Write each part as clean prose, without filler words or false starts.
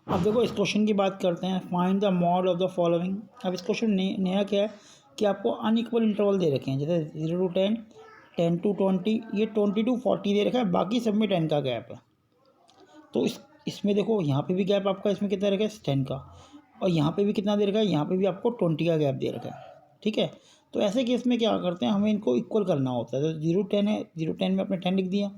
अब देखो इस क्वेश्चन की बात करते हैं, find the mod of the following. अब इस क्वेश्चन नया क्या है कि आपको अनइक्वल इंटरवल दे रखे हैं, जैसे 0 to 10, 10 to 20, ये 20 to 40 दे रखा है, बाकी सब में 10 का गैप है। तो इसमें देखो यहाँ पे भी गैप आपका इसमें कितना रखा है 10 का, और यहाँ पे भी कितना दे रखा है, यहाँ पे भी आपको 20 का गैप दे रखा है। ठीक है, तो ऐसे केस में क्या करते हैं, हमें इनको इक्वल करना होता है। तो 0 10 है, 0 10 में आपने 10 लिख दिया,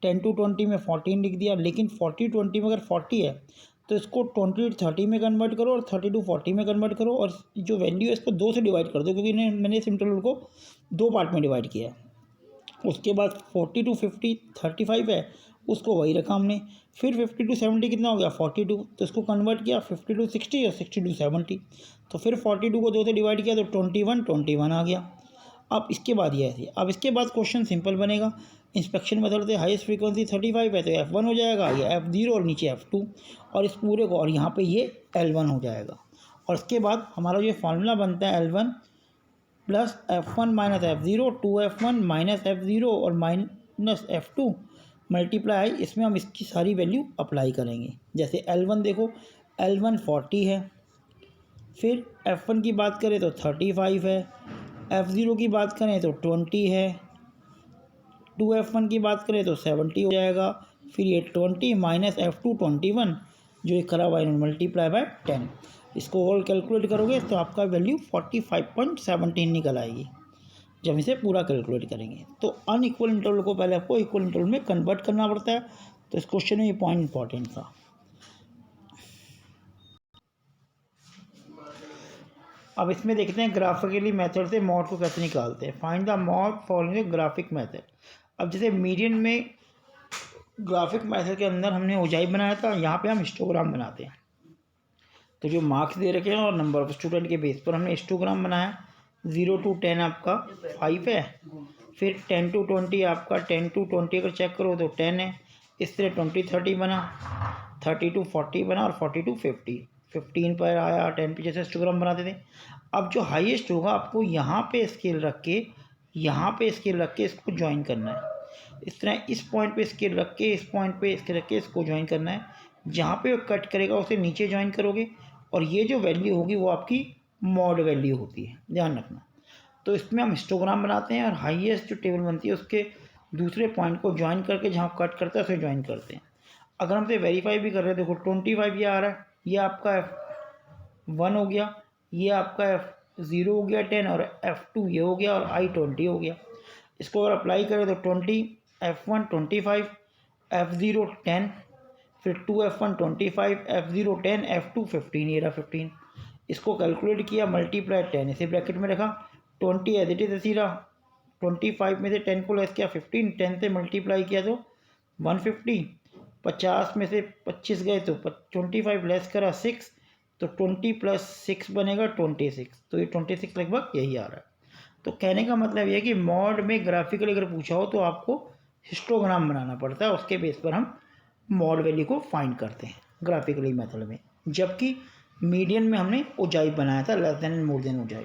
10 to 20 में 14 लिख दिया, लेकिन 40 20 में अगर 40 है तो इसको 20 to 30 में कन्वर्ट करो और 30 to 40 में कन्वर्ट करो, और जो वैल्यू है इसको 2 से डिवाइड कर दो, क्योंकि मैंने इस इंटरवल को 2 पार्ट में डिवाइड किया है। उसके बाद 40 to 50 35 है, उसको वही रखा हमने। फिर 50 to 70 कितना हो गया 42, तो इसको कन्वर्ट किया 50 to 60 और 60 to 70, तो फिर 42 को 2 से डिवाइड किया तो 21 आ गया। अब इसके बाद ये ऐसे, अब इसके बाद क्वेश्चन सिंपल बनेगा। इंस्पेक्शन मेथड से हाईएस्ट फ्रीक्वेंसी 35 है तो F1 हो जाएगा, ये F0 और नीचे F2, और इस पूरे को, और यहाँ पे ये L1 हो जाएगा। और इसके बाद हमारा जो फार्मूला बनता है L1 plus F1 minus F0, 2F1 minus F0 और माइनस F2 मल्टीप्लाई, इसमें हम इसकी सारी वैल्यू अप्लाई करेंगे। जैसे L1 देखो, L1 40 है, फिर F1 की बात करें तो 35 है, F0 की बात करें तो 20 है, 2F1 की बात करें तो 70 हो जाएगा, फिर ये 20 माइनस F2 21, जो ये करा हुआ है मल्टीप्लाई बाय 10, इसको और कैलकुलेट करोगे तो आपका वैल्यू 45.17 निकल आएगी जब इसे पूरा कैलकुलेट करेंगे। तो अनइक्वल इंटरवल को पहले आपको इक्वल इंटरवल में कन्वर्ट करना पड़ता है, तो इस क्वेश्चन में ये पॉइंट इंपॉर्टेंट था। अब इसमें देखते हैं ग्राफिकली मेथड से मॉड को कैसे निकालते हैं। Find the mod following graphic method. अब जैसे मीडियन में ग्राफिक मेथड के अंदर हमने ऊंचाई बनाया था, यहाँ पे हम हिस्टोग्राम बनाते हैं। तो जो मार्क्स दे रखे हैं और नंबर ऑफ स्टूडेंट के बेस पर हमने हिस्टोग्राम बनाया। 0 to 10 आपका 5 है, फिर 10 to 20 आपका 10 to 20 अगर चेक करो तो 10 है। इस तरह 20 30 बना, 30 to 40 बना, और 40 to 50 15 पर आया, 10 पे जैसे हिस्टोग्राम बनाते थे। अब जो हाईएस्ट होगा आपको यहाँ पे स्केल रख के, यहाँ पे स्केल रख के इसको ज्वाइन करना है। इस तरह इस पॉइंट पे स्केल रख के, इस पॉइंट पे स्केल रख के इसको ज्वाइन करना है। जहाँ पे कट करेगा उसे नीचे ज्वाइन करोगे, और ये जो वैल्यू होगी वो आपकी मॉड वैल्यू होती है, ध्यान रखना। तो इसमें हम हिस्टोग्राम बनाते हैं और हाईएस्ट जो टेबल बनती है उसके दूसरे पॉइंट को ज्वाइन करके जहाँ कट करता है उसे ज्वाइन करते हैं। अगर हमसे वेरीफाई भी कर रहे हैं, देखो 25 ये आ रहा है, ये आपका F1 हो गया, ये आपका F0 हो गया 10, और F2 ये हो गया, और I20 हो गया। इसको अगर अप्लाई करें तो 20, F1 25, F0 10, फिर 2F1 25, F0 10, F2 15, ये रहा 15। इसको कैलकुलेट किया, मल्टीप्लाई 10 इसे ब्रैकेट में रखा, 20 एज इट इज ऐसी रहा, 25 में से 10 को लेस किया 15, 10 से मल्टीप्लाई किया तो 150, 50 में से 25 गए तो 25 लेस करा 6, तो 20 प्लस 6 बनेगा 26, तो ये 26 लगभग यही आ रहा है। तो कहने का मतलब ये है कि मॉड में ग्राफिकली अगर पूछा हो तो आपको हिस्टोग्राम बनाना पड़ता है, उसके बेस पर हम मॉड वैल्यू को फाइंड करते हैं ग्राफिकली मेथड में। जबकि मीडियन में हमने ऊंचाई बनाया था, less than and more than ऊंचाई।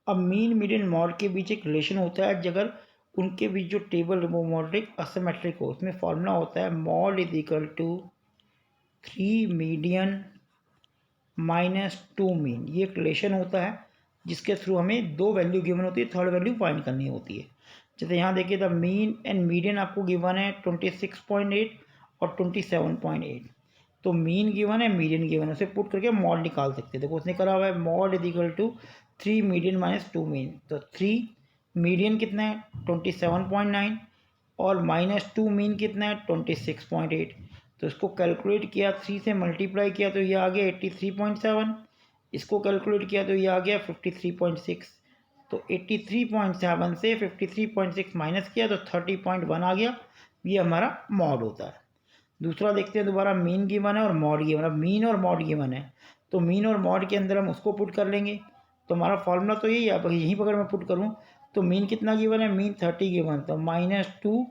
अब मीन मीडियन मॉड के बीच एक रिलेशन होता है, अगर उनके बीच जो टेबल वो मॉड असिमेट्रिक हो, उसमें फॉर्मूला होता है mode is equal to 3 median minus 2 mean. ये एक रिलेशन होता है जिसके थ्रू हमें दो वैल्यू गिवन होती है, थर्ड वैल्यू फाइंड करनी होती है। जैसे यहाँ देखिए, द मीन एंड मीडियन आपको गिवन है 26.8 और 27.8, तो मीन गिवन है, मीडियन गिवन है, उसे पुट करके मॉड निकाल सकते हैं। देखो उसने करा हुआ है mode is equal to 3 median minus 2 mean, तो 3 मीडियन कितना है 27.9, और माइनस 2 मीन कितना है 26.8। तो इसको कैलकुलेट किया, 3 से मल्टीप्लाई किया तो ये आ गया 83.7, इसको कैलकुलेट किया तो ये आ गया 53.6, तो 83.7 से 53.6 माइनस किया तो 30.1 आ गया। ये हमारा मॉड होता है। दूसरा देखते हैं, दोबारा मीन गिवन है और मॉड गिवन है। मीन और मॉड गिवन है तो मीन और मॉड के अंदर हम उसको पुट कर लेंगे, तो हमारा फॉर्मूला तो यही है। यहीं पर अगर मैं पुट करूँ तो मीन कितना गिवन है, मीन 30 गिवन, तो -2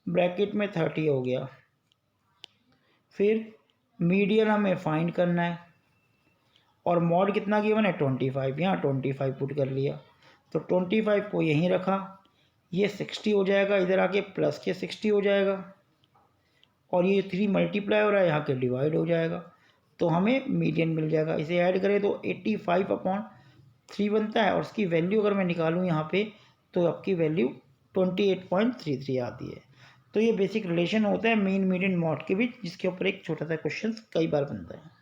ब्रैकेट में 30 हो गया। फिर मीडियन हमें फाइंड करना है, और मॉड कितना गिवन है 25, यहाँ 25 पुट कर लिया, तो 25 को यहीं रखा, ये 60 हो जाएगा, इधर आके प्लस के 60 हो जाएगा, और ये 3 मल्टीप्लाई हो रहा है, यहाँ के डिवाइड हो जाएगा, तो हमें मीडियन मिल जाएगा। इसे ऐड करें तो 85/3 बनता है, और उसकी वैल्यू अगर मैं निकालूँ यहाँ पे तो आपकी वैल्यू 28.33 आती है। तो ये बेसिक रिलेशन होता है मीन मीडियन मॉड के बीच, जिसके ऊपर एक छोटा सा क्वेश्चन कई बार बनता है।